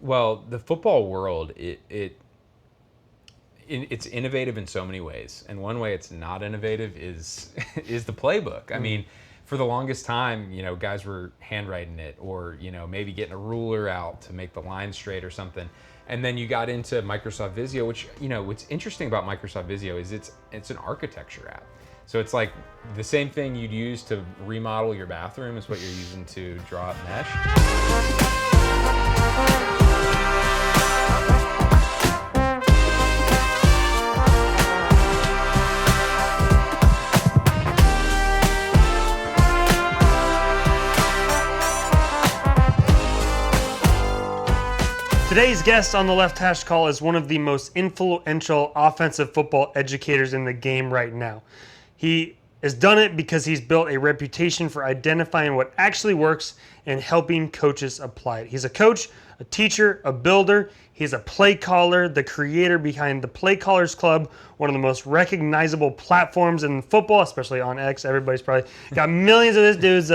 Well, the football world, it's innovative in so many ways, and one way it's not innovative is is the playbook. I mean, for the longest time, guys were handwriting it, or maybe getting a ruler out to make the line straight or something. And then you got into Microsoft Visio, which what's interesting about Microsoft Visio is it's an architecture app. So it's like the same thing you'd use to remodel your bathroom is what you're using to draw up mesh. Today's guest on the Left Hash Call is one of the most influential offensive football educators in the game right now. He has done it because he's built a reputation for identifying what actually works and helping coaches apply it. He's a coach, a teacher, a builder. He's a play caller, the creator behind the Playcallers Club, one of the most recognizable platforms in football, especially on X. Everybody's probably got millions of this dude's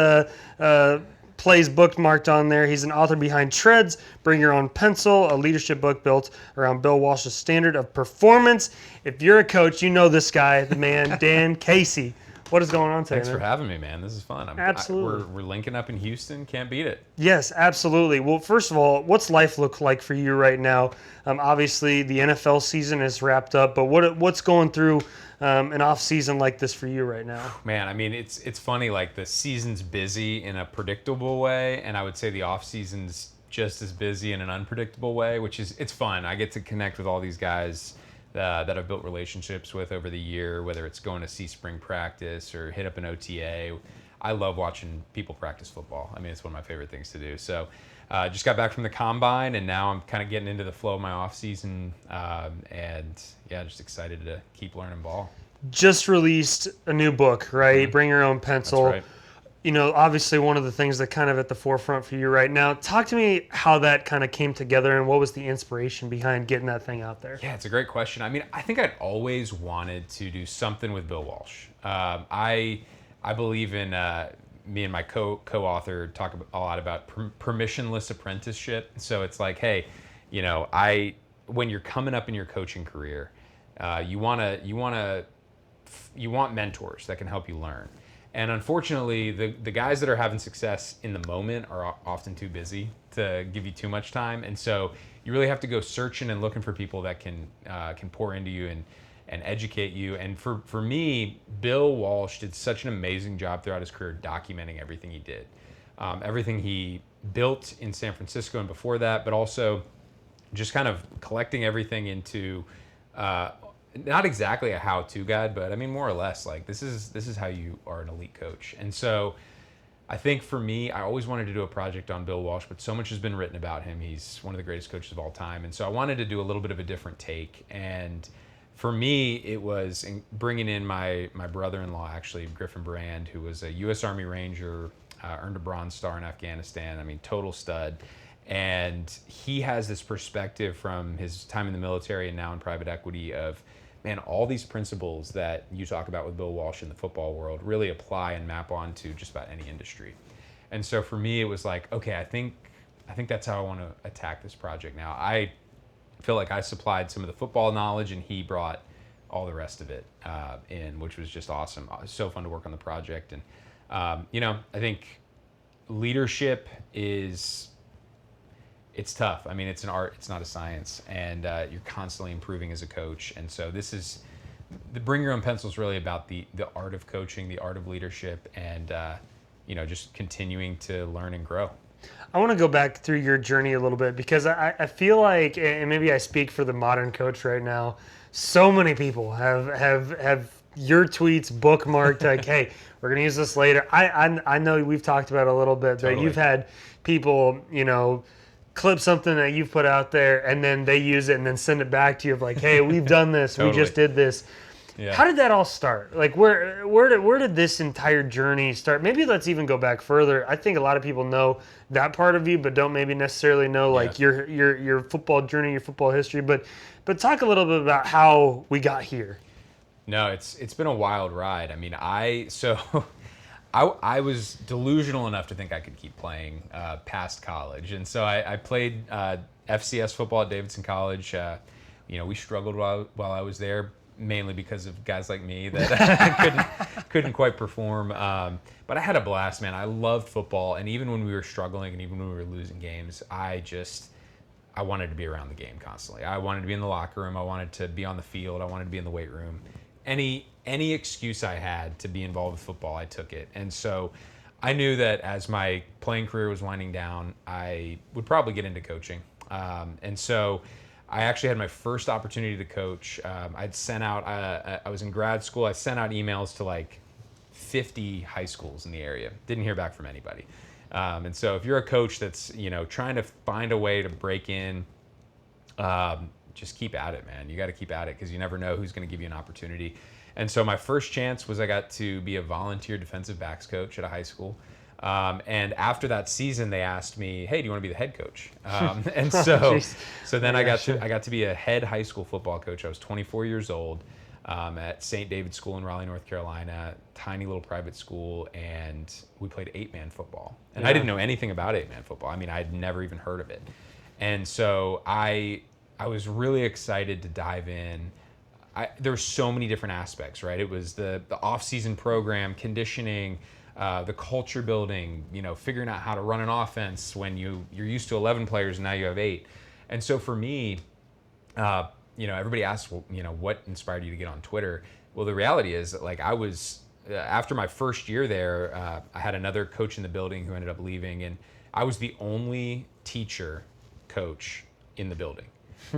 plays bookmarked on there. He's an author behind Treads, Bring Your Own Pencil, a leadership book built around Bill Walsh's standard of performance. If you're a coach, you know this guy, the man, Dan Casey. What is going on today, Thanks man? for having me, man. This is fun. Absolutely. We're linking up in Houston. Can't beat it. Yes, absolutely. Well, first of all, what's life look like for you right now? Obviously, the NFL season is wrapped up, but what's going through an off season like this for you right now? Man, I mean, it's funny. Like the season's busy in a predictable way, and I would say the off season's just as busy in an unpredictable way, which is it's fun. I get to connect with all these guys that I've built relationships with over the year, whether it's going to see spring practice or hit up an OTA. I love watching people practice football. I mean, it's one of my favorite things to do. So just got back from the combine, and now I'm kind of getting into the flow of my off season, and yeah, just excited to keep learning ball. Just released a new book, right? Mm-hmm. Bring Your Own Pencil. That's right. Obviously one of the things that kind of at the forefront for you right now. Talk to me how that kind of came together and what was the inspiration behind getting that thing out there? Yeah, it's a great question. I mean, I think I'd always wanted to do something with Bill Walsh. I believe in me and my co-author talk a lot about permissionless apprenticeship. So it's like, hey, when you're coming up in your coaching career, you want mentors that can help you learn. And unfortunately, the guys that are having success in the moment are often too busy to give you too much time. And so you really have to go searching and looking for people that can pour into you and educate you. And for me, Bill Walsh did such an amazing job throughout his career documenting everything he did. Everything he built in San Francisco and before that, but also just kind of collecting everything into not exactly a how-to guide, but I mean more or less like this is how you are an elite coach. And so I think for me, I always wanted to do a project on Bill Walsh, but so much has been written about him. He's one of the greatest coaches of all time. And so I wanted to do a little bit of a different take. And for me, it was bringing in my brother-in-law, actually, Griffin Brand, who was a U.S. Army Ranger, earned a Bronze Star in Afghanistan. I mean, total stud. And he has this perspective from his time in the military and now in private equity of, man, all these principles that you talk about with Bill Walsh in the football world really apply and map onto just about any industry. And so for me, it was like, okay, I think that's how I want to attack this project now. I feel like I supplied some of the football knowledge, and he brought all the rest of it in, which was just awesome. It was so fun to work on the project. And, I think leadership it's tough. I mean, it's an art, it's not a science, and you're constantly improving as a coach. And so the Bring Your Own Pencil is really about the art of coaching, the art of leadership, and just continuing to learn and grow. I want to go back through your journey a little bit because I feel like, and maybe I speak for the modern coach right now, so many people have your tweets bookmarked like, hey, we're going to use this later. I know we've talked about it a little bit, Totally. that you've had people, clip something that you've put out there and then they use it and then send it back to you of like, hey, we've done this. Totally. We just did this. Yeah. How did that all start? Like where did this entire journey start? Maybe let's even go back further. I think a lot of people know that part of you, but don't maybe necessarily know like your football journey, your football history. But talk a little bit about how we got here. No, it's been a wild ride. I mean, I was delusional enough to think I could keep playing past college. And so I played FCS football at Davidson College. We struggled while I was there, mainly because of guys like me that couldn't quite perform. But I had a blast, man. I loved football, and even when we were struggling and even when we were losing games, I wanted to be around the game constantly. I wanted to be in the locker room. I wanted to be on the field. I wanted to be in the weight room. Any excuse I had to be involved with football, I took it. And so I knew that as my playing career was winding down, I would probably get into coaching. And so I actually had my first opportunity to coach. I'd sent out, I was in grad school. I sent out emails to like 50 high schools in the area. Didn't hear back from anybody. And so if you're a coach that's, trying to find a way to break in, just keep at it, man. You got to keep at it because you never know who's going to give you an opportunity. And so my first chance was I got to be a volunteer defensive backs coach at a high school. And after that season, they asked me, "Hey, do you want to be the head coach?" And so then I got to be a head high school football coach. I was 24 years old at St. David's School in Raleigh, North Carolina, tiny little private school, and we played 8-man football. And I didn't know anything about 8-man football. I mean, I'd never even heard of it. And so I was really excited to dive in. There were so many different aspects, right? It was the off-season program, conditioning, the culture building, figuring out how to run an offense when you're used to 11 players and now you have 8. And so for me, everybody asks, well, what inspired you to get on Twitter? Well, the reality is that I was, after my first year there, I had another coach in the building who ended up leaving, and I was the only teacher coach in the building.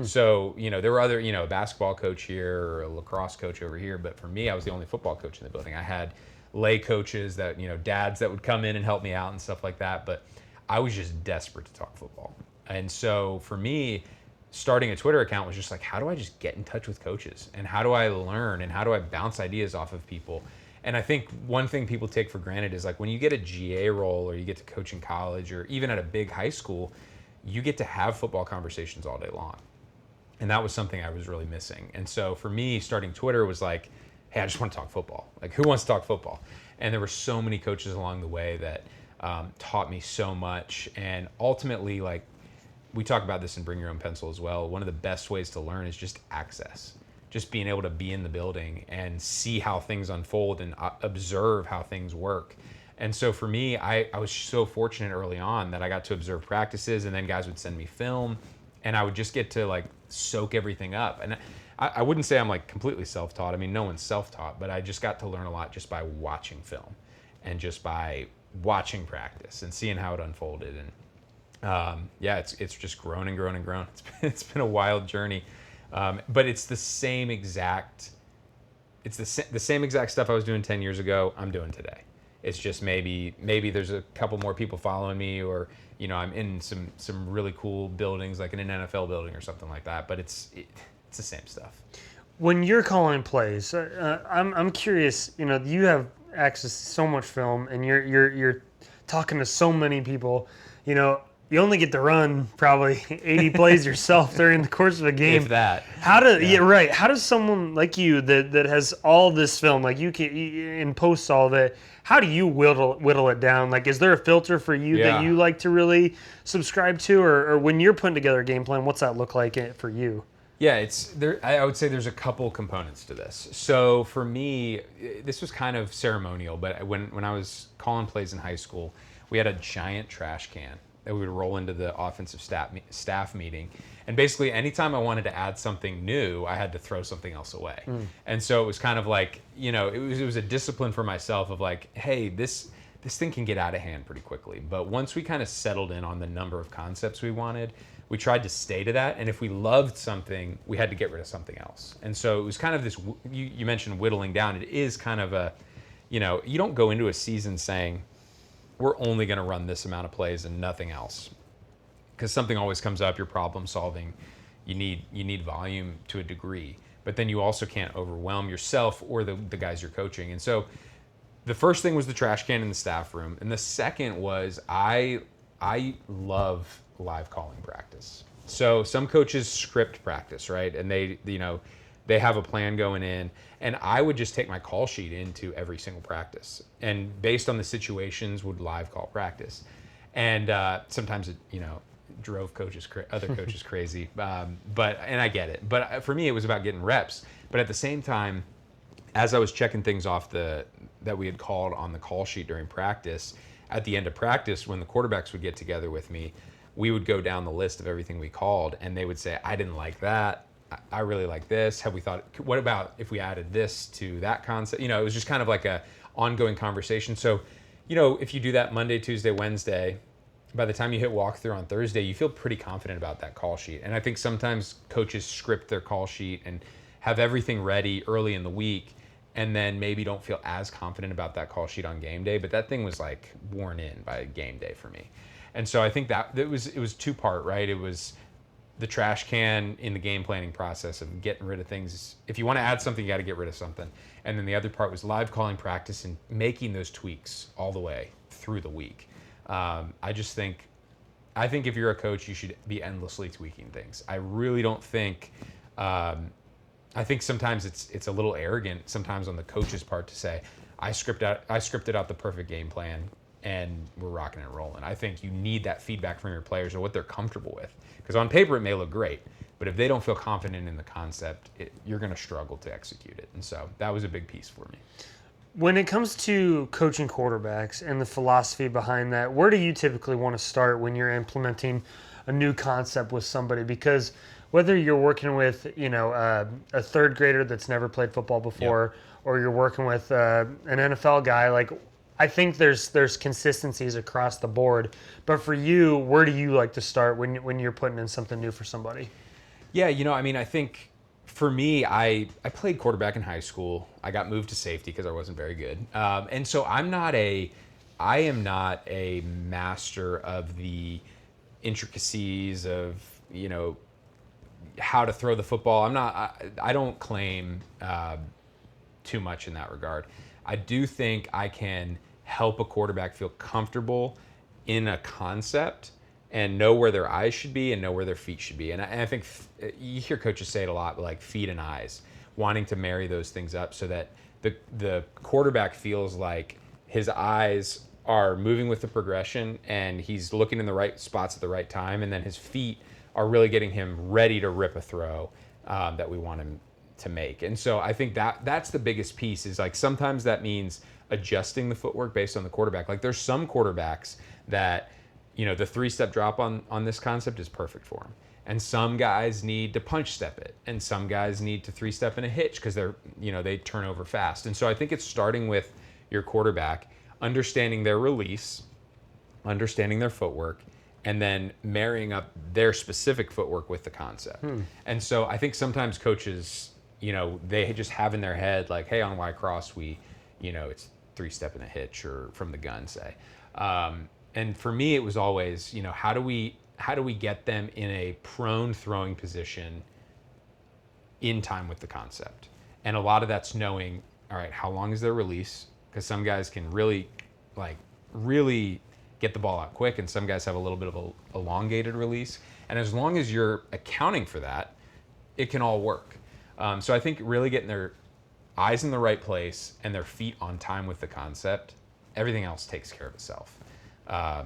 So, there were other, a basketball coach here or a lacrosse coach over here, but for me, I was the only football coach in the building. I had lay coaches that, dads that would come in and help me out and stuff like that, but I was just desperate to talk football. And so for me, starting a Twitter account was just how do I just get in touch with coaches, and how do I learn, and how do I bounce ideas off of people? And I think one thing people take for granted is when you get a GA role or you get to coach in college or even at a big high school, you get to have football conversations all day long. And that was something I was really missing. And so for me, starting Twitter was hey, I just want to talk football. Who wants to talk football? And there were so many coaches along the way that taught me so much. And ultimately, we talk about this in Bring Your Own Pencil as well. One of the best ways to learn is just access. Just being able to be in the building and see how things unfold and observe how things work. And so for me, I was so fortunate early on that I got to observe practices, and then guys would send me film, and I would just get to soak everything up. And I wouldn't say I'm completely self-taught. I mean, no one's self-taught, but I just got to learn a lot just by watching film and just by watching practice and seeing how it unfolded. And it's just grown and grown and grown. It's been a wild journey, but it's the same exact stuff I was doing 10 years ago. I'm doing today. It's just maybe there's a couple more people following me, or I'm in some really cool buildings, like in an NFL building or something like that. But it's the same stuff. When you're calling plays, I'm curious. You have access to so much film, and you're talking to so many people. You only get to run probably 80 plays yourself during the course of a game. If that. How does someone like you that has all this film, you can and posts all of it, how do you whittle it down? Is there a filter for you that you like to really subscribe to, or when you're putting together a game plan, what's that look like for you? Yeah, I would say there's a couple components to this. So for me, this was kind of ceremonial, but when I was calling plays in high school, we had a giant trash can that we would roll into the offensive staff meeting. And basically, anytime I wanted to add something new, I had to throw something else away. And so it was kind of it was a discipline for myself of hey, this thing can get out of hand pretty quickly. But once we kind of settled in on the number of concepts we wanted, we tried to stay to that. And if we loved something, we had to get rid of something else. And so it was kind of this, you mentioned whittling down. It is kind of a, you don't go into a season saying, we're only going to run this amount of plays and nothing else, because something always comes up. You're problem solving. You need volume to a degree, but then you also can't overwhelm yourself or the guys you're coaching. And so the first thing was the trash can in the staff room, and the second was I love live calling practice. So some coaches script practice, right? And they have a plan going in, and I would just take my call sheet into every single practice, and based on the situations would live call practice. And sometimes drove other coaches crazy. And I get it. But for me, it was about getting reps. But at the same time, as I was checking things off that we had called on the call sheet during practice, at the end of practice, when the quarterbacks would get together with me, we would go down the list of everything we called, and they would say, I didn't like that. I really like this. Have we thought, what about if we added this to that concept? It was just kind of like a ongoing conversation. So, if you do that Monday, Tuesday, Wednesday, by the time you hit walkthrough on Thursday, you feel pretty confident about that call sheet. And I think sometimes coaches script their call sheet and have everything ready early in the week, and then maybe don't feel as confident about that call sheet on game day. But that thing was like worn in by game day for me. And so I think that it was two-part, right? It was the trash can in the game planning process of getting rid of things. If you want to add something, you got to get rid of something. And then the other part was live calling practice and making those tweaks all the way through the week. I think if you're a coach, you should be endlessly tweaking things. I really don't think. I think sometimes it's a little arrogant sometimes on the coach's part to say, I scripted out the perfect game plan and we're rocking and rolling. I think you need that feedback from your players or what they're comfortable with. Because on paper it may look great, but if they don't feel confident in the concept, you're going to struggle to execute it. And so that was a big piece for me. When it comes to coaching quarterbacks and the philosophy behind that, where do you typically want to start when you're implementing a new concept with somebody? Because whether you're working with, a third grader that's never played football before, or you're working with an NFL guy, like I think there's consistencies across the board. But for you, where do you like to start when you're putting in something new for somebody? Yeah, I think for me, I played quarterback in high school. I got moved to safety because I wasn't very good. And so I am not a master of the intricacies of, how to throw the football. I don't claim too much in that regard. I do think I can help a quarterback feel comfortable in a concept and know where their eyes should be and know where their feet should be. And I think you hear coaches say it a lot, like feet and eyes, wanting to marry those things up so that the quarterback feels like his eyes are moving with the progression and he's looking in the right spots at the right time, and then his feet are really getting him ready to rip a throw that we want him to make. And so I think that's the biggest piece, is like sometimes that means adjusting the footwork based on the quarterback. Like there's some quarterbacks that, the 3-step drop on this concept is perfect for them. And some guys need to punch step it, and some guys need to 3-step in a hitch because they turn over fast. And so I think it's starting with your quarterback, understanding their release, understanding their footwork, and then marrying up their specific footwork with the concept. And so I think sometimes coaches, they just have in their head like, hey, on Y cross it's 3-step in a hitch or from the gun, say. And for me, it was always, how do we get them in a prone throwing position in time with the concept? And a lot of that's knowing, all right, how long is their release? Because some guys can really get the ball out quick, and some guys have a little bit of a elongated release. And as long as you're accounting for that, it can all work. So I think really getting their eyes in the right place and their feet on time with the concept, everything else takes care of itself. I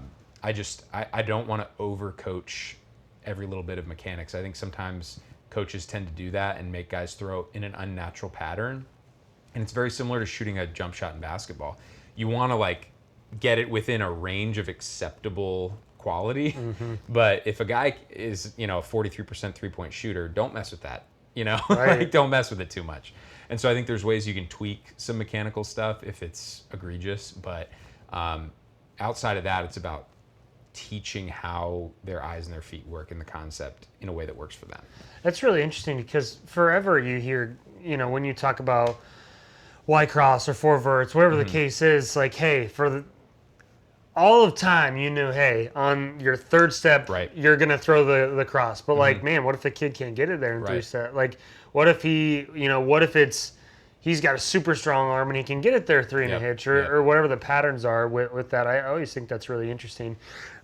don't want to overcoach every little bit of mechanics. I think sometimes coaches tend to do that and make guys throw in an unnatural pattern. And it's very similar to shooting a jump shot in basketball. You want to get it within a range of acceptable quality. But if a guy is, a 43% 3-point shooter, don't mess with that. Right. Don't mess with it too much. And so I think there's ways you can tweak some mechanical stuff if it's egregious. But outside of that, it's about teaching how their eyes and their feet work in the concept in a way that works for them. That's really interesting because forever you hear, when you talk about Y cross or 4 verts, whatever the case is, like, hey, all of time you knew, hey, on your 3rd step, right, you're going to throw the cross. But like, man, what if the kid can't get it there in 3 steps? Like, what if he's got a super strong arm and he can get it there 3 and a hitch or whatever the patterns are with that. I always think that's really interesting.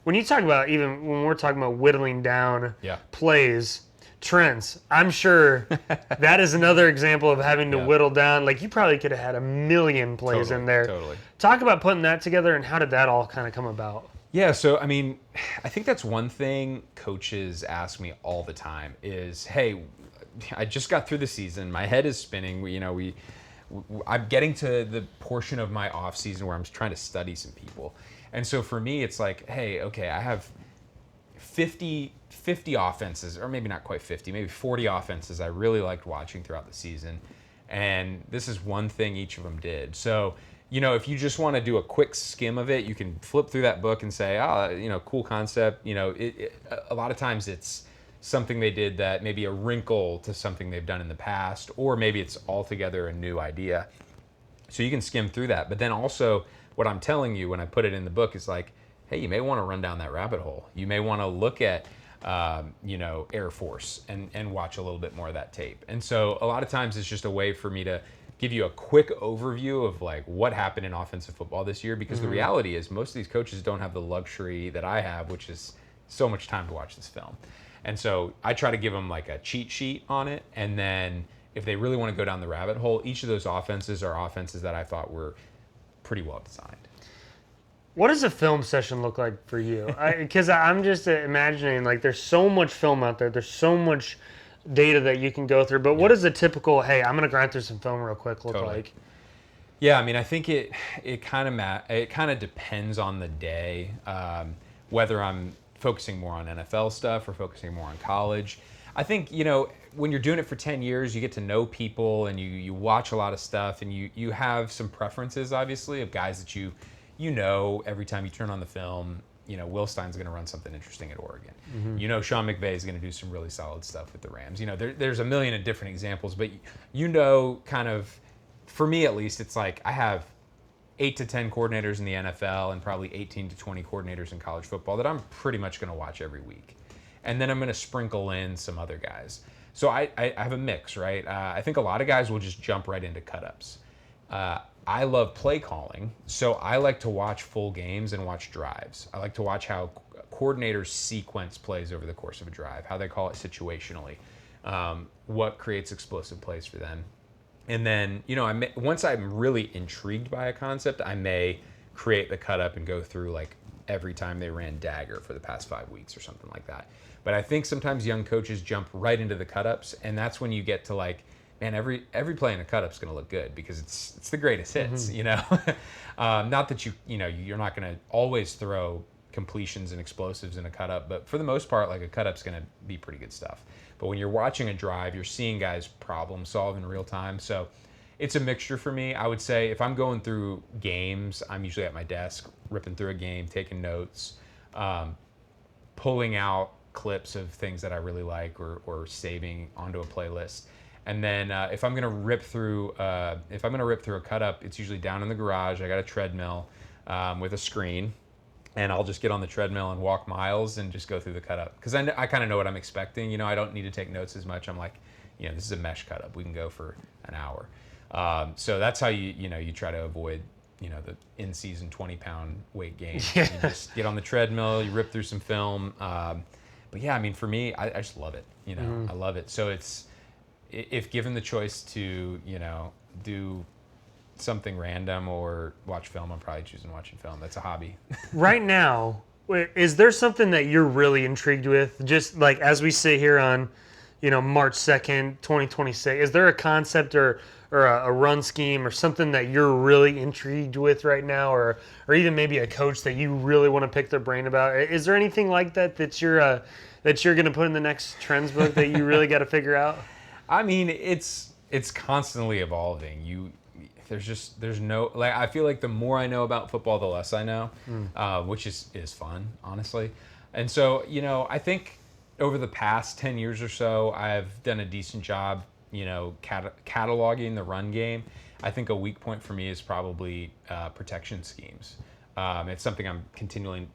When you talk about, even when we're talking about whittling down plays, trends, I'm sure that is another example of having to whittle down. Like, you probably could have had a million plays in there. Totally. Talk about putting that together, and how did that all kind of come about? Yeah, so I mean, I think that's one thing coaches ask me all the time is, "Hey, I just got through the season. My head is spinning. I'm getting to the portion of my off season where I'm trying to study some people." And so for me, it's like, "Hey, okay, I have 50 offenses, or maybe not quite 50, maybe 40 offenses I really liked watching throughout the season. And this is one thing each of them did. So, if you just want to do a quick skim of it, you can flip through that book and say, cool concept. A lot of times it's something they did that maybe a wrinkle to something they've done in the past, or maybe it's altogether a new idea. So you can skim through that. But then also, what I'm telling you when I put it in the book is like, hey, you may want to run down that rabbit hole. You may want to look at, Air Force and watch a little bit more of that tape. And so a lot of times it's just a way for me to give you a quick overview of like what happened in offensive football this year, because the reality is most of these coaches don't have the luxury that I have, which is so much time to watch this film. And so I try to give them like a cheat sheet on it. And then if they really want to go down the rabbit hole, each of those offenses are offenses that I thought were pretty well designed. What does a film session look like for you? Because I'm just imagining, like, there's so much film out there. There's so much data that you can go through. But what does a typical, hey, I'm going to grind through some film real quick look like? Yeah, I mean, I think it kind of depends on the day, whether I'm focusing more on NFL stuff or focusing more on college. I think, when you're doing it for 10 years, you get to know people and you watch a lot of stuff, and you have some preferences, obviously, of guys that every time you turn on the film, Will Stein's going to run something interesting at Oregon. Mm-hmm. Sean McVay is going to do some really solid stuff with the Rams. There's a million of different examples, but kind of, for me at least, it's like I have 8 to 10 coordinators in the NFL and probably 18 to 20 coordinators in college football that I'm pretty much going to watch every week. And then I'm going to sprinkle in some other guys. So I have a mix, right? I think a lot of guys will just jump right into cut-ups. I love play calling, so I like to watch full games and watch drives. I like to watch how coordinators sequence plays over the course of a drive, how they call it situationally, what creates explosive plays for them. And then, once I'm really intrigued by a concept, I may create the cut up and go through like every time they ran dagger for the past 5 weeks or something like that. But I think sometimes young coaches jump right into the cut ups, and that's when you get to like, man, every play in a cut up is going to look good because it's the greatest hits, Not that you're not going to always throw completions and explosives in a cut up, but for the most part, like a cut up's going to be pretty good stuff. But when you're watching a drive, you're seeing guys problem solve in real time. So it's a mixture for me. I would say if I'm going through games, I'm usually at my desk, ripping through a game, taking notes, pulling out clips of things that I really like or saving onto a playlist. And then if I'm gonna rip through a cut up, it's usually down in the garage. I got a treadmill with a screen, and I'll just get on the treadmill and walk miles and just go through the cut up because I kind of know what I'm expecting. I don't need to take notes as much. I'm like, this is a mesh cut up. We can go for an hour. So that's how you try to avoid the in-season 20-pound weight gain. You just get on the treadmill, you rip through some film. But yeah, I mean, for me, I just love it. I love it. So if given the choice to, do something random or watch film, I'm probably choosing watching film. That's a hobby. Right now, is there something that you're really intrigued with? Just like as we sit here on, March 2nd, 2026, is there a concept or a run scheme or something that you're really intrigued with right now, or even maybe a coach that you really want to pick their brain about? Is there anything like that you're going to put in the next trends book that you really got to figure out? I mean, it's constantly evolving. There's no, like, I feel like the more I know about football, the less I know, which is fun, honestly. And so, I think over the past 10 years or so, I've done a decent job, cataloging the run game. I think a weak point for me is probably protection schemes. It's something I'm continuing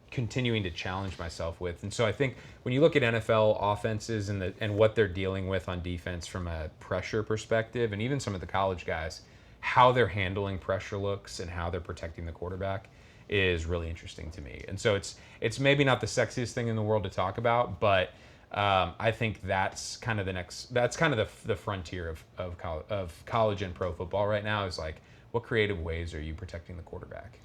to challenge myself with. And so I think when you look at NFL offenses and what they're dealing with on defense from a pressure perspective, and even some of the college guys, how they're handling pressure looks and how they're protecting the quarterback is really interesting to me. And so it's maybe not the sexiest thing in the world to talk about, but I think that's kind of the frontier of college and pro football right now is like, what creative ways are you protecting the quarterback?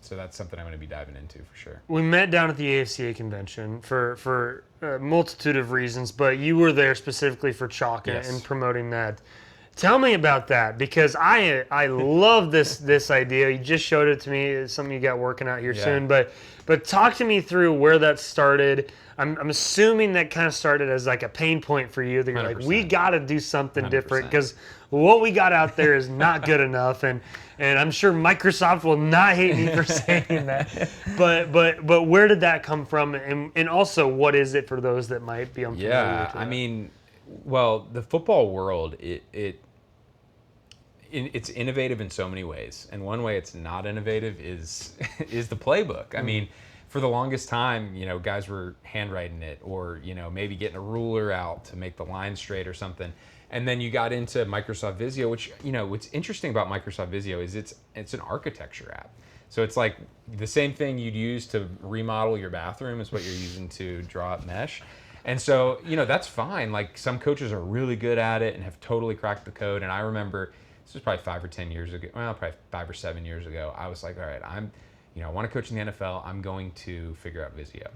So that's something I'm going to be diving into for sure. We met down at the AFCA convention for a multitude of reasons, but you were there specifically for CHLK Yes. and promoting that. Tell me about that, because I love this idea. You just showed it to me. It's something you got working out here Yeah. soon. But talk to me through where that started. I'm assuming that kind of started as like a pain point for you. That you're like, we 100%. got to do something different 100%. because what we got out there is not good enough. And I'm sure Microsoft will not hate me for saying that. But where did that come from? And also, what is it for those that might be unfamiliar Yeah, to I that? mean, well, the football world, it's innovative in so many ways, and one way it's not innovative is is the playbook. I mean, for the longest time, guys were handwriting it, or maybe getting a ruler out to make the line straight or something. And then you got into Microsoft Visio, which what's interesting about Microsoft Visio is it's an architecture app. So it's like the same thing you'd use to remodel your bathroom is what you're using to draw up mesh. And so, that's fine. Like, some coaches are really good at it and have totally cracked the code. And I remember, this was probably 5 or 10 years ago, well, probably 5 or 7 years ago, I was like, all right, I want to coach in the NFL. I'm going to figure out Visio.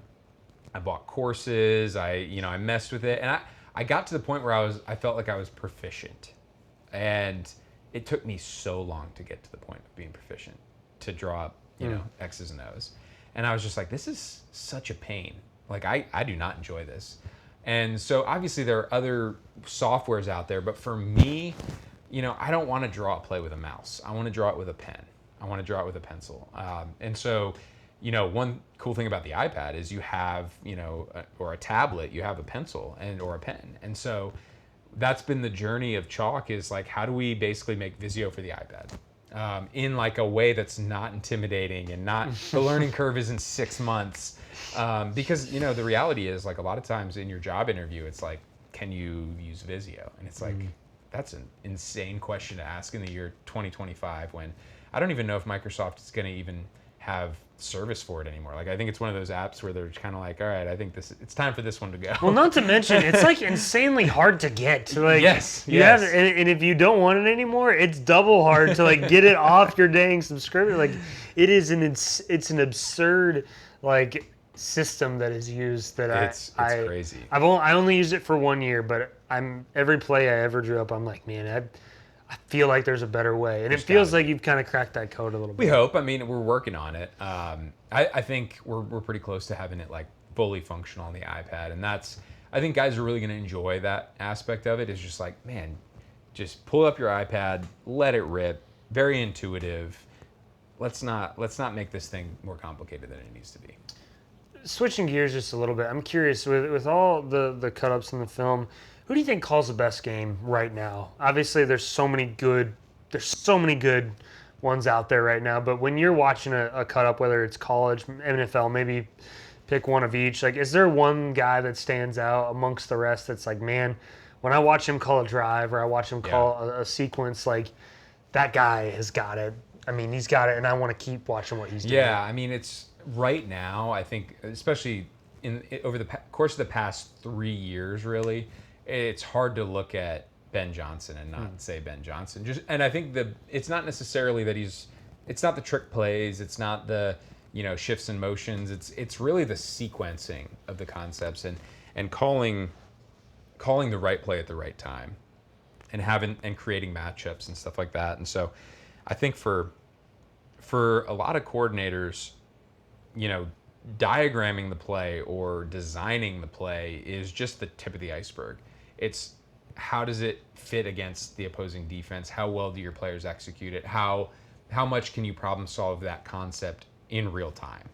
I bought courses. I messed with it. And I got to the point where I felt like I was proficient. And it took me so long to get to the point of being proficient, to draw up, X's and O's. And I was just like, this is such a pain. Like, I do not enjoy this. And so obviously there are other softwares out there, but for me, I don't want to draw a play with a mouse. I want to draw it with a pen. I want to draw it with a pencil. And so, one cool thing about the iPad is you have, or a tablet, you have a pencil or a pen. And so that's been the journey of CHLK, is like, how do we basically make Visio for the iPad in like a way that's not intimidating, and not the learning curve isn't 6 months. Because, the reality is, like, a lot of times in your job interview, it's like, can you use Visio? And it's like, that's an insane question to ask in the year 2025, when I don't even know if Microsoft is going to even have service for it anymore. Like, I think it's one of those apps where they're kind of like, all right, I think it's time for this one to go. Well, not to mention, it's like insanely hard to get. Like, Yes, you yes. have, and if you don't want it anymore, it's double hard to like get it off your dang subscription. Like, it's an absurd like system that is used that It's crazy. I only used it for 1 year, but every play I ever drew up, I'm like, man, I feel like there's a better way, and it feels like you've kind of cracked that code a little bit. We hope. I mean, we're working on it. I think we're pretty close to having it like fully functional on the iPad, and I think guys are really going to enjoy that aspect of it. It's just like, man, just pull up your iPad, let it rip. Very intuitive. Let's not make this thing more complicated than it needs to be. Switching gears just a little bit, I'm curious, with all the cut-ups in the film, who do you think calls the best game right now? Obviously, there's so many good ones out there right now, but when you're watching a cut-up, whether it's college, NFL, maybe pick one of each, like, is there one guy that stands out amongst the rest that's like, man, when I watch him call a drive, or I watch him call a sequence, like, that guy has got it. I mean, he's got it, and I want to keep watching what he's doing. Yeah, I mean, it's right now, I think, especially over the course of the past 3 years, really, it's hard to look at Ben Johnson and not say Ben Johnson. And I think it's not necessarily that it's not the trick plays, it's not the shifts and motions. It's really the sequencing of the concepts and calling the right play at the right time, and creating matchups and stuff like that. And so I think for a lot of coordinators, diagramming the play or designing the play is just the tip of the iceberg. It's how does it fit against the opposing defense? How well do your players execute it? How much can you problem solve that concept in real time?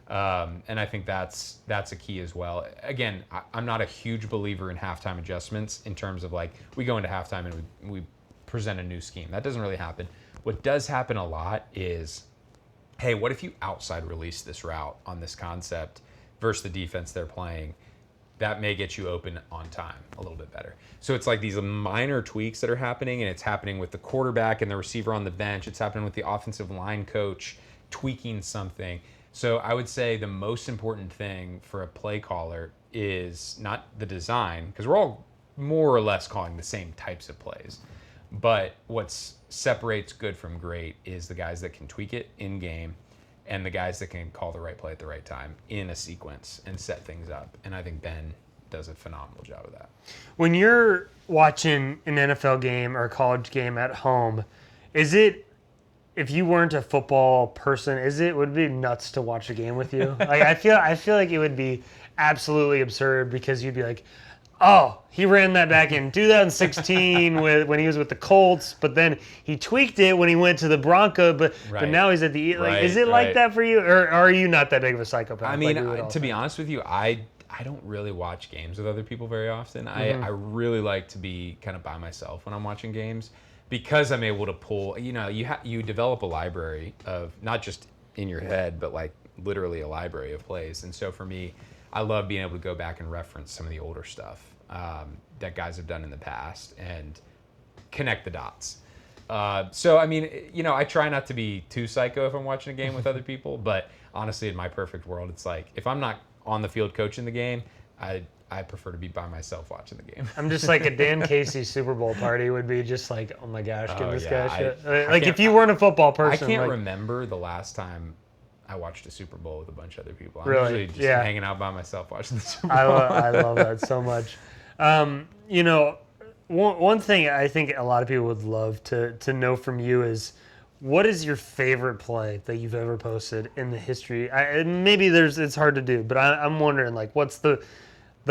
And I think that's a key as well. Again, I'm not a huge believer in halftime adjustments, in terms of like, we go into halftime and we present a new scheme. That doesn't really happen. What does happen a lot is, hey, what if you outside release this route on this concept versus the defense they're playing? That may get you open on time a little bit better. So it's like these minor tweaks that are happening, and it's happening with the quarterback and the receiver on the bench. It's happening with the offensive line coach tweaking something. So I would say the most important thing for a play caller is not the design, because we're all more or less calling the same types of plays. But what separates good from great is the guys that can tweak it in game and the guys that can call the right play at the right time in a sequence and set things up. And I think Ben does a phenomenal job of that. When you're watching an NFL game or a college game at home, is it, if you weren't a football person, would it be nuts to watch a game with you? Like I feel like it would be absolutely absurd because you'd be like, oh, he ran that back in 2016 when he was with the Colts, but then he tweaked it when he went to the Broncos, but now he's at the like. Is it like that for you, or are you not that big of a psychopath? I mean, to be honest with you, I don't really watch games with other people very often. I really like to be kind of by myself when I'm watching games because I'm able to pull. You develop a library of not just in your head, but like literally a library of plays. And so for me, I love being able to go back and reference some of the older stuff that guys have done in the past and connect the dots. So, I mean, I try not to be too psycho if I'm watching a game with other people, but honestly, in my perfect world, it's like if I'm not on the field coaching the game, I prefer to be by myself watching the game. I'm just like a Dan Casey Super Bowl party would be just like, oh my gosh, give this guy shit. Like if you weren't a football person. I can't remember the last time I watched a Super Bowl with a bunch of other people. I'm really? usually just hanging out by myself watching the Super Bowl. I love that so much. One thing I think a lot of people would love to know from you is, what is your favorite play that you've ever posted in the history? Maybe it's hard to do, but I'm wondering, like, what's the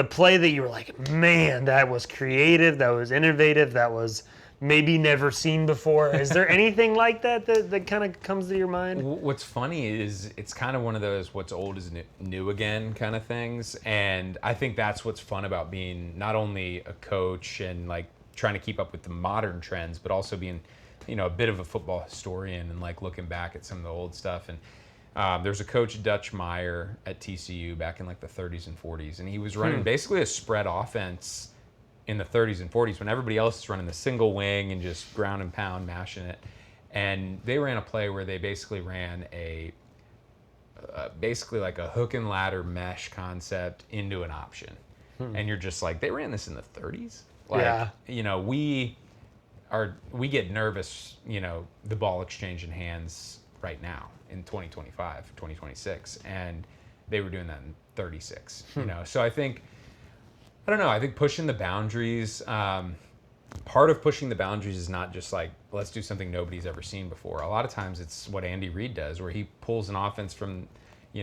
play that you were like, man, that was creative, that was innovative, that was maybe never seen before? Is there anything like that kind of comes to your mind? What's funny is it's kind of one of those what's old is new again kind of things. And I think that's what's fun about being not only a coach and like trying to keep up with the modern trends, but also being, a bit of a football historian and like looking back at some of the old stuff. And there's a coach, Dutch Meyer, at TCU back in like the 30s and 40s. And he was running basically a spread offense in the 30s and 40s when everybody else is running the single wing and just ground and pound, mashing it. And they ran a play where they basically ran basically like a hook and ladder mesh concept into an option. And you're just like, they ran this in the 30s? Like, we get nervous, the ball exchanging hands right now in 2025, 2026. And they were doing that in 36, So I think pushing the boundaries, part of pushing the boundaries is not just like, let's do something nobody's ever seen before. A lot of times it's what Andy Reid does, where he pulls an offense from,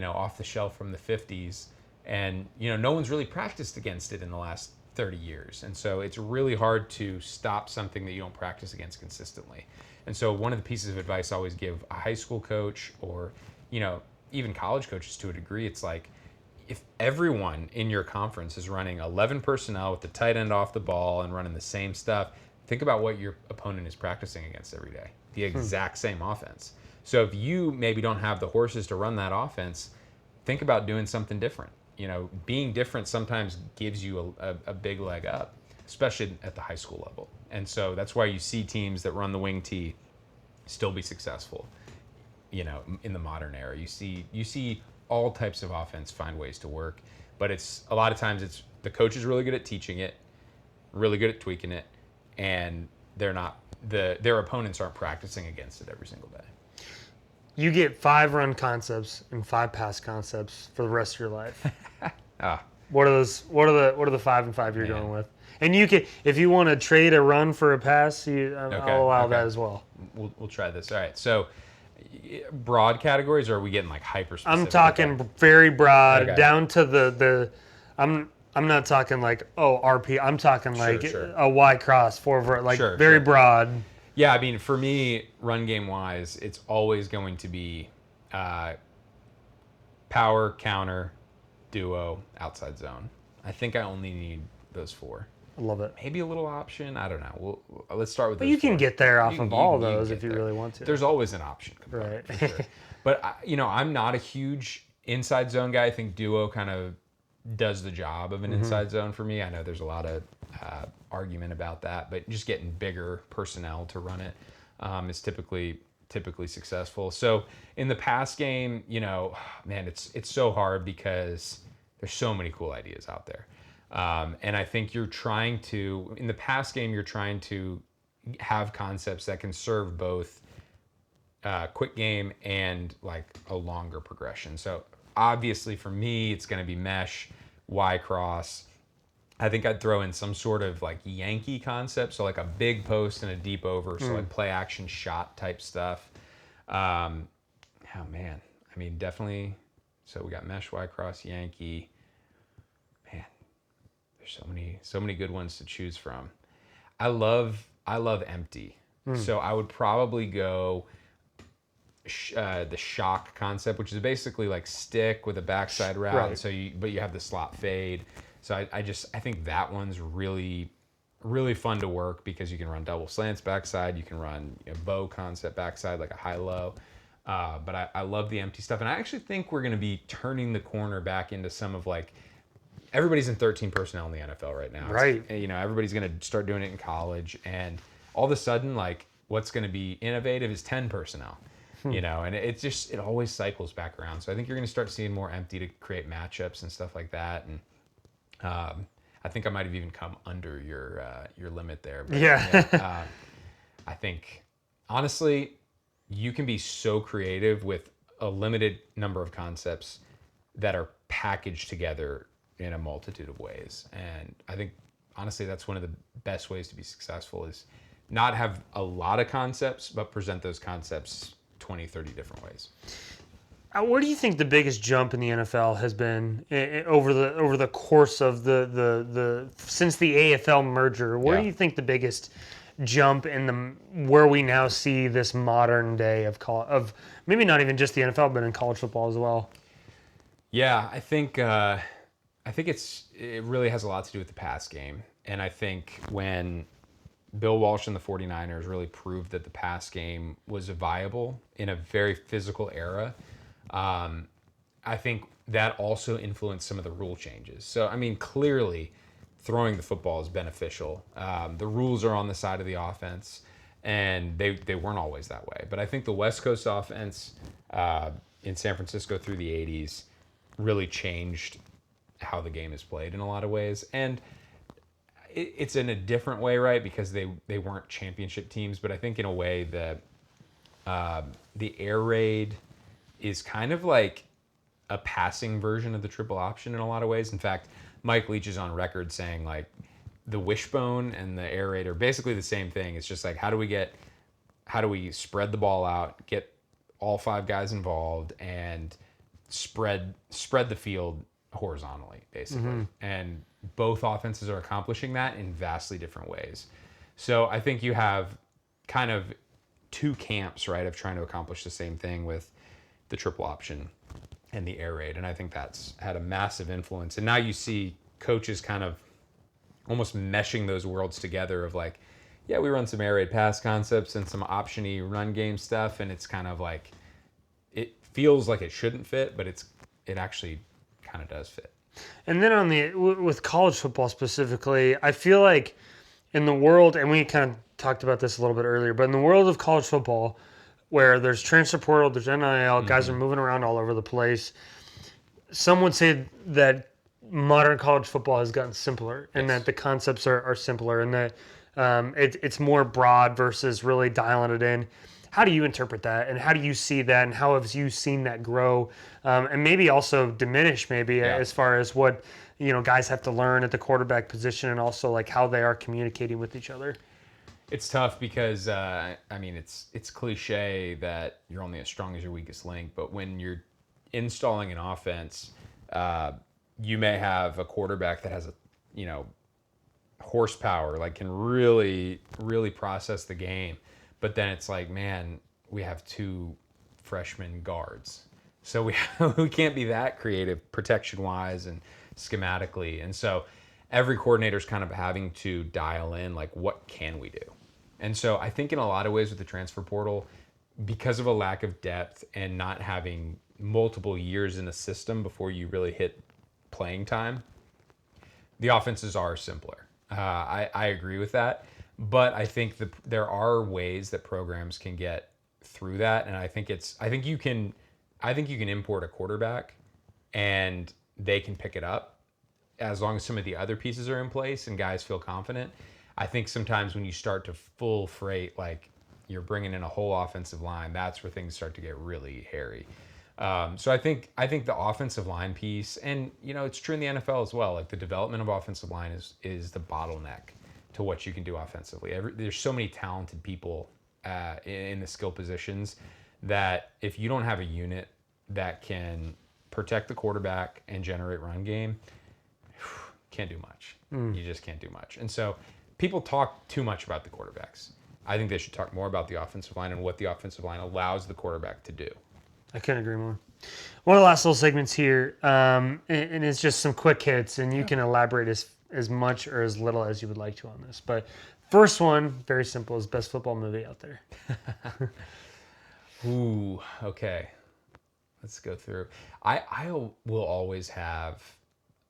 off the shelf from the 50s, and, no one's really practiced against it in the last 30 years. And so it's really hard to stop something that you don't practice against consistently. And so one of the pieces of advice I always give a high school coach or, even college coaches to a degree, it's like, if everyone in your conference is running 11 personnel with the tight end off the ball and running the same stuff, think about what your opponent is practicing against every day. The exact same offense. So if you maybe don't have the horses to run that offense, think about doing something different. Being different sometimes gives you a big leg up, especially at the high school level. And so that's why you see teams that run the wing tee still be successful, in the modern era. You see all types of offense find ways to work, but it's a lot of times it's the coach is really good at teaching it, really good at tweaking it, and their opponents aren't practicing against it every single day. You get 5 run concepts and 5 pass concepts for the rest of your life. What are those? What are the 5 and 5 you're going with? And you can, if you want to trade a run for a pass, I'll allow that as well. We'll try this. All right. So, broad categories, or are we getting like hyper specific? I'm talking very broad, down to the. I'm not talking like RP. I'm talking like a Y cross forward, like very broad. Yeah, I mean, for me, run game wise, it's always going to be power, counter, duo, outside zone. I think I only need those 4. I love it. Maybe a little option. I don't know. Let's start with those. But you can get there off of all those if you really want to. There's always an option component, for sure. But I'm not a huge inside zone guy. I think duo kind of does the job of an inside zone for me. I know there's a lot of argument about that, but just getting bigger personnel to run it is typically successful. So in the pass game, man, it's so hard because there's so many cool ideas out there. And I think in the pass game, you're trying to have concepts that can serve both quick game and like a longer progression. So obviously for me, it's going to be mesh, Y cross. I think I'd throw in some sort of like Yankee concept, so like a big post and a deep over, so like play action shot type stuff. Oh man, I mean definitely. So we got mesh, Y cross, Yankee. Man, there's so many good ones to choose from. I love empty. So I would probably go the shock concept, which is basically like stick with a backside route. Right. So but you have the slot fade. So I think that one's really fun to work because you can run double slants backside. You can run bow concept backside, like a high low. But I love the empty stuff, and I actually think we're going to be turning the corner back into some of like everybody's in 13 personnel in the NFL right now. Right. Everybody's going to start doing it in college, and all of a sudden, like what's going to be innovative is 10 personnel. And it always cycles back around. So I think you're going to start seeing more empty to create matchups and stuff like that. And I think I might have even come under your limit there. But Yeah. I think honestly, you can be so creative with a limited number of concepts that are packaged together in a multitude of ways. And I think honestly, that's one of the best ways to be successful is not have a lot of concepts, but present those concepts 20, 30 different ways. Where do you think the biggest jump in the NFL has been over the course of the since the AFL merger? Where do you think the biggest jump in where we now see this modern day of maybe not even just the NFL, but in college football as well? Yeah, I think it really has a lot to do with the pass game. And I think when Bill Walsh and the 49ers really proved that the pass game was viable in a very physical era, I think that also influenced some of the rule changes. So, I mean, clearly throwing the football is beneficial. The rules are on the side of the offense, and they weren't always that way. But I think the West Coast offense in San Francisco through the 80s really changed how the game is played in a lot of ways. And it's in a different way, right? Because they weren't championship teams, but I think in a way that the air raid is kind of like a passing version of the triple option in a lot of ways. In fact, Mike Leach is on record saying like the wishbone and the air raid are basically the same thing. It's just like how do we spread the ball out, get all 5 guys involved, and spread the field horizontally, basically. And both offenses are accomplishing that in vastly different ways. So I think you have kind of 2 camps, right, of trying to accomplish the same thing with the triple option and the air raid. And I think that's had a massive influence. And now you see coaches kind of almost meshing those worlds together of like, yeah, we run some air raid pass concepts and some option-y run game stuff. And it's kind of like, it feels like it shouldn't fit, but it actually kind of does fit. And then with college football specifically, I feel like in the world, and we kind of talked about this a little bit earlier, but in the world of college football, where there's transfer portal, there's NIL, guys are moving around all over the place. Some would say that modern college football has gotten simpler, and that the concepts are simpler, and that it's more broad versus really dialing it in. How do you interpret that, and how do you see that, and how have you seen that grow, and maybe also diminish as far as what guys have to learn at the quarterback position, and also like how they are communicating with each other? It's tough because I mean it's cliche that you're only as strong as your weakest link, but when you're installing an offense, you may have a quarterback that has a horsepower, like can really process the game. But then it's like, man, we have 2 freshman guards. So we can't be that creative protection-wise and schematically. And so every coordinator's kind of having to dial in, like, what can we do? And so I think in a lot of ways with the transfer portal, because of a lack of depth and not having multiple years in a system before you really hit playing time, the offenses are simpler. I agree with that. But I think there are ways that programs can get through that, and I think you can import a quarterback, and they can pick it up as long as some of the other pieces are in place and guys feel confident. I think sometimes when you start to full freight, like you're bringing in a whole offensive line, that's where things start to get really hairy. So I think the offensive line piece, and it's true in the NFL as well. Like the development of offensive line is the bottleneck to what you can do offensively. There's so many talented people in the skill positions that if you don't have a unit that can protect the quarterback and generate run game, can't do much. You just can't do much. And so people talk too much about the quarterbacks. I think they should talk more about the offensive line and what the offensive line allows the quarterback to do. I couldn't agree more. One of the last little segments here, and it's just some quick hits, and you can elaborate as much or as little as you would like to on this. But first one, very simple, is best football movie out there. Ooh, okay. Let's go through. I will always have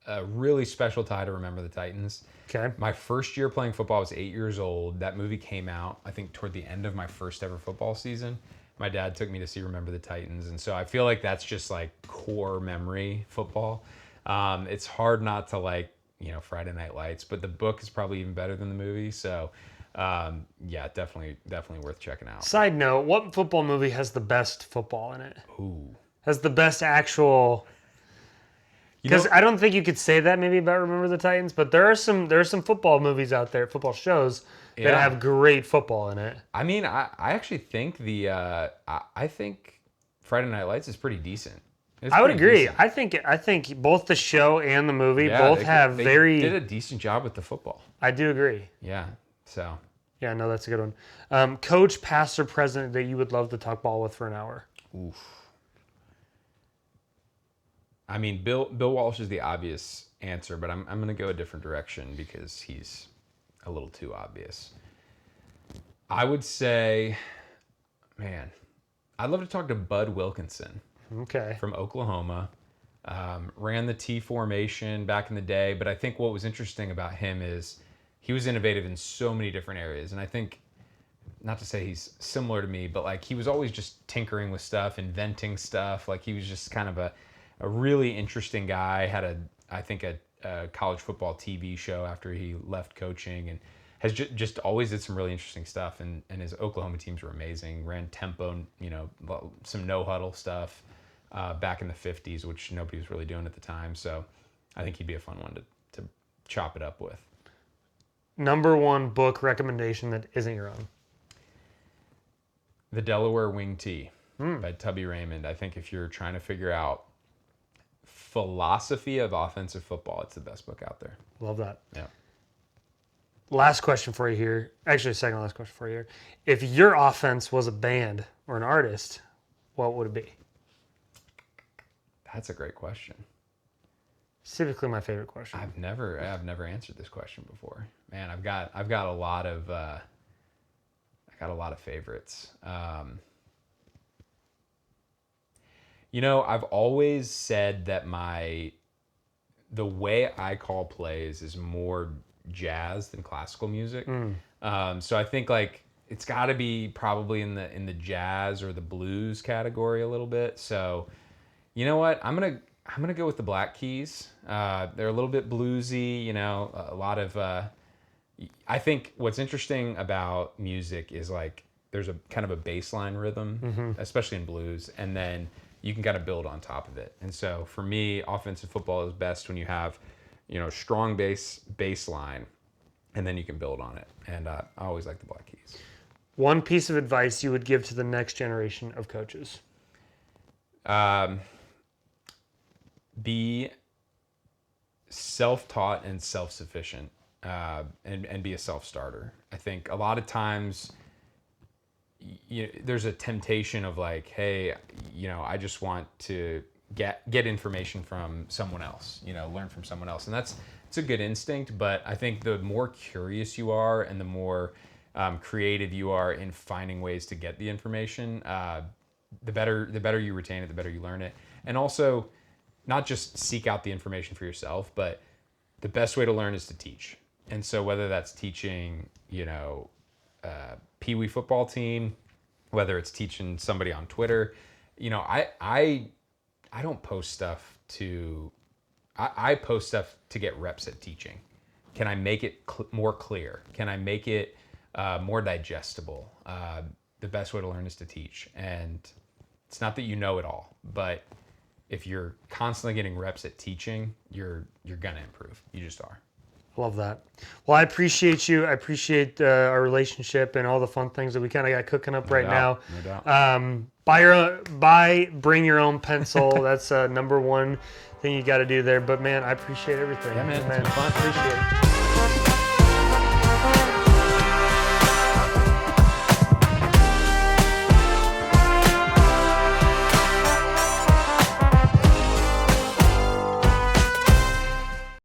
a really special tie to Remember the Titans. Okay. My first year playing football, I was 8 years old. That movie came out, I think, toward the end of my first ever football season. My dad took me to see Remember the Titans, and so I feel like that's just like core memory football. It's hard not to like, Friday Night Lights, but the book is probably even better than the movie. So, yeah, definitely worth checking out. Side note, what football movie has the best football in it? Ooh. Has the best actual... Because I don't think you could say that maybe about Remember the Titans, but there are some football movies out there, football shows that have great football in it. I mean, I actually think I think Friday Night Lights is pretty decent. I would agree. Decent. I think both the show and the movie they did a decent job with the football. I do agree. Yeah. So. Yeah, no, that's a good one. Coach, pastor, president that you would love to talk ball with for an hour. Oof. I mean, Bill Walsh is the obvious answer, but I'm going to go a different direction because he's a little too obvious. I would say, man, I'd love to talk to Bud Wilkinson. Okay. From Oklahoma. Ran the T formation back in the day, but I think what was interesting about him is he was innovative in so many different areas. And I think, not to say he's similar to me, but like he was always just tinkering with stuff, inventing stuff. Like he was just kind of a really interesting guy. Had I think a college football TV show after he left coaching, and has just always did some really interesting stuff. And his Oklahoma teams were amazing. Ran tempo, some no huddle stuff back in the 50s, which nobody was really doing at the time. So I think he'd be a fun one to chop it up with. Number one book recommendation that isn't your own. The Delaware Wing Tee by Tubby Raymond. I think if you're trying to figure out philosophy of offensive football, it's the best book out there. Love that. Yeah. Last question for you here. Actually, second last question for you here. If your offense was a band or an artist, what would it be? That's a great question. Typically my favorite question. I've never answered this question before. Man, I've got a lot of favorites. I've always said that the way I call plays is more jazz than classical music. So I think like it's got to be probably in the jazz or the blues category a little bit. So, you know what? I'm gonna go with the Black Keys. They're a little bit bluesy. A lot of. I think what's interesting about music is like there's a kind of a bass line rhythm, especially in blues, and then you can kind of build on top of it. And so for me, offensive football is best when you have, strong bass line, and then you can build on it. And I always like the Black Keys. One piece of advice you would give to the next generation of coaches? Be self-taught and self-sufficient, and be a self-starter. I think a lot of times there's a temptation of like, hey, I just want to get information from someone else, learn from someone else. And it's a good instinct, but I think the more curious you are and the more creative you are in finding ways to get the information, the better you retain it, the better you learn it. And also not just seek out the information for yourself, but the best way to learn is to teach. And so whether that's teaching, Pee Wee football team, whether it's teaching somebody on Twitter, I don't post stuff I post stuff to get reps at teaching. can I make it more clear? Can I make it more digestible? The best way to learn is to teach. And it's not that you know it all, but if you're constantly getting reps at teaching, you're going to improve. You just are. Love that. Well, I appreciate you. I appreciate our relationship and all the fun things that we kind of got cooking up right now. No doubt. Bring your own pencil. That's number one thing you got to do there. But man, I appreciate everything. Yeah, man. Man, It's been fun. appreciate it.